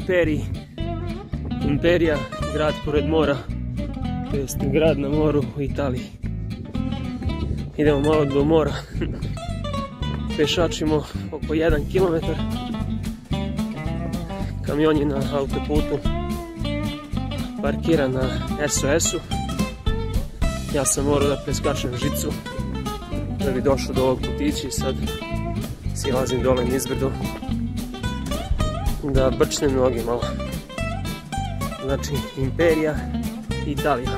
Imperiji. Imperija, grad pored mora, to jest grad na moru u Italiji. Idemo malo do mora, pešačimo oko 1 km. Kamion je na autoputu parkiran na SOS-u. Ja sam morao da preskačem žicu da bi došao do ovog putića i sad silazim dole nizbrdo da brčnem noge malo. Znači, Imperija, Italija.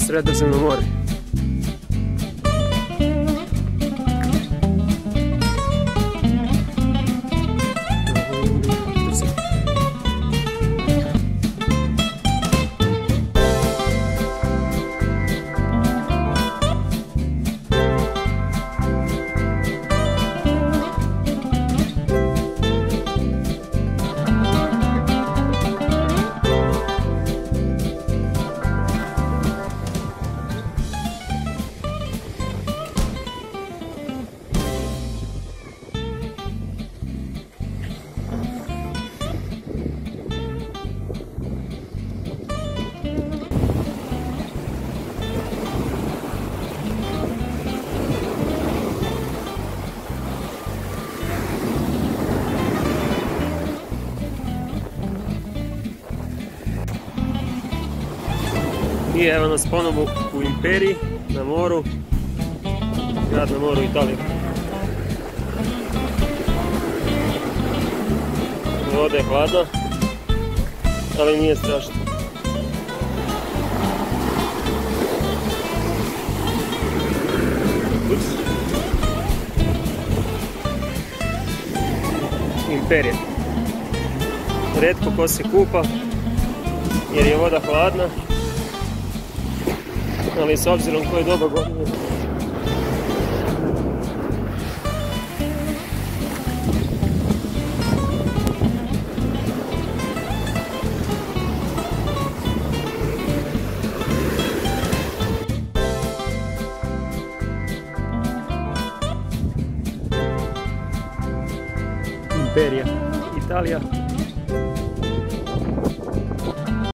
Sredozemno more. I evo nas ponovo u Imperiji, na moru, grad na moru Italije. Voda je hladna, ali nije strašno. Imperija. Retko ko se kupa jer je voda hladna, ali s obzirom koje doba godine. Imperija, Italija.